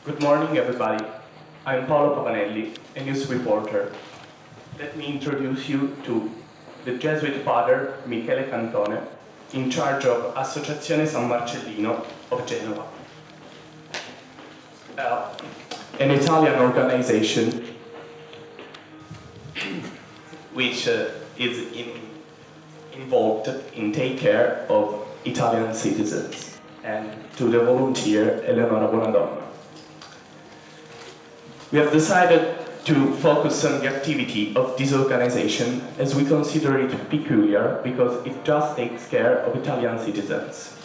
Good morning, everybody. I'm Paolo Pavanelli, a news reporter. Let me introduce you to the Jesuit father Michele Cantone, in charge of Associazione San Marcellino of Genova, an Italian organization which is involved in take care of Italian citizens, and to the volunteer Eleonora Bonadonna. We have decided to focus on the activity of this organization as we consider it peculiar because it just takes care of Italian citizens.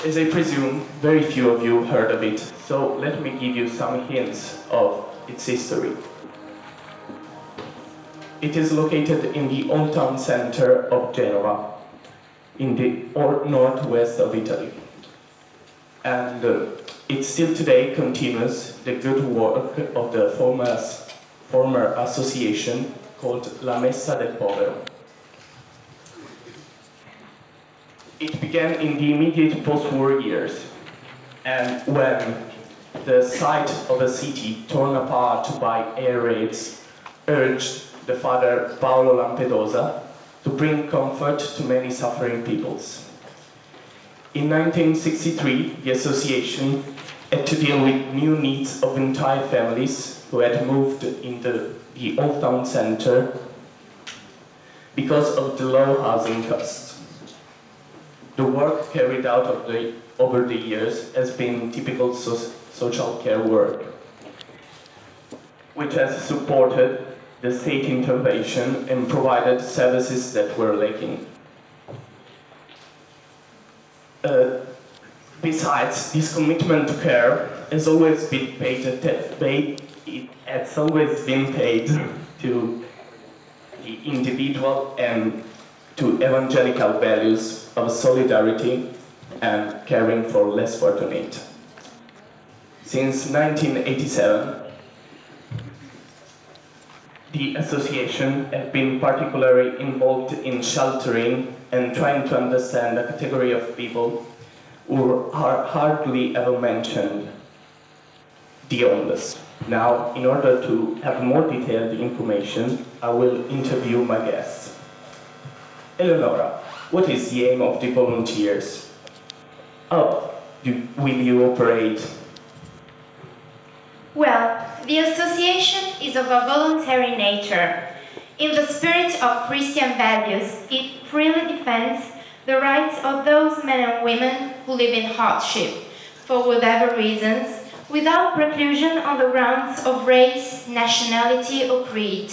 As I presume, very few of you heard of it, so let me give you some hints of its history. It is located in the old town center of Genova, in the northwest of Italy. And it still today continues the good work of the former association called La Messa del Povero. It began in the immediate post-war years, and when the site of a city torn apart by air raids urged the father Paolo Lampedosa to bring comfort to many suffering peoples. In 1963, the association had to deal with new needs of entire families who had moved into the Old Town Center because of the low housing costs. The work carried out over the years has been typical social care work, which has supported the state intervention and provided services that were lacking. Besides, this commitment to care has always been paid to the individual and to evangelical values of solidarity and caring for less fortunate. Since 1987, the association has been particularly involved in sheltering and trying to understand a category of people who are hardly ever mentioned, the homeless. Now, in order to have more detailed information, I will interview my guests. Eleonora, what is the aim of the volunteers? How will you operate? Well, the association is of a voluntary nature. In the spirit of Christian values, it freely defends the rights of those men and women who live in hardship, for whatever reasons, without preclusion on the grounds of race, nationality, or creed.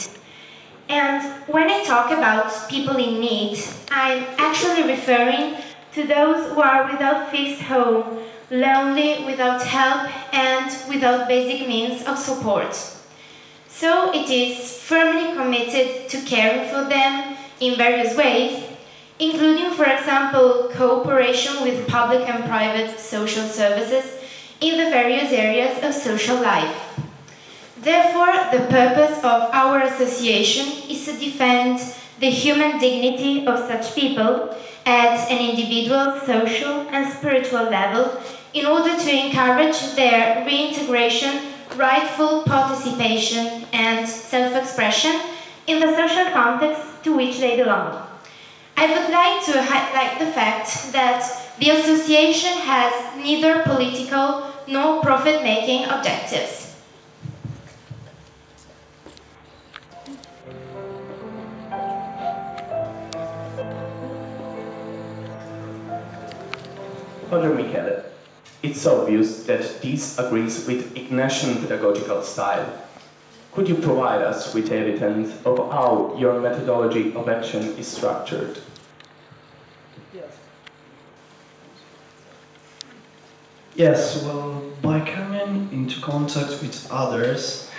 And when I talk about people in need, I'm actually referring to those who are without fixed home, lonely, without help, and without basic means of support. So it is firmly committed to caring for them in various ways, including, for example, cooperation with public and private social services in the various areas of social life. Therefore, the purpose of our association is to defend the human dignity of such people at an individual, social, and spiritual level in order to encourage their reintegration, rightful participation, and self-expression in the social context to which they belong. I would like to highlight the fact that the association has neither political nor profit-making objectives. Father Michele, it's obvious that this agrees with Ignatian pedagogical style. Could you provide us with evidence of how your methodology of action is structured? Yes, well, by coming into contact with others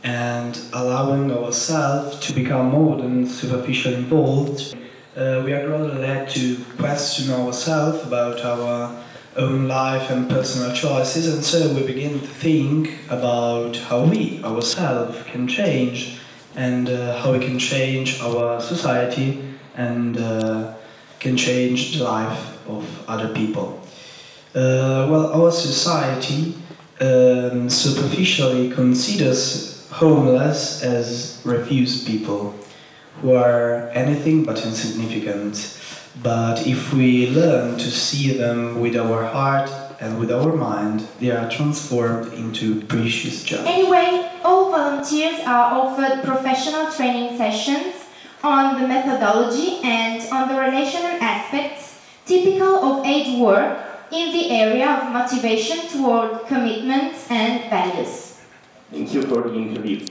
and allowing ourselves to become more than superficially involved, we are rather led to question ourselves about our own life and personal choices, and so we begin to think about how we ourselves can change and how we can change our society and can change the life of other people. Well, our society superficially considers homeless as refuse people who are anything but insignificant. But if we learn to see them with our heart and with our mind, they are transformed into precious gems. Anyway, all volunteers are offered professional training sessions on the methodology and on the relational aspects typical of aid work in the area of motivation toward commitment and values. Thank you for the interview.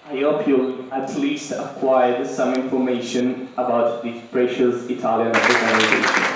I hope you at least acquired some information about this precious Italian organization.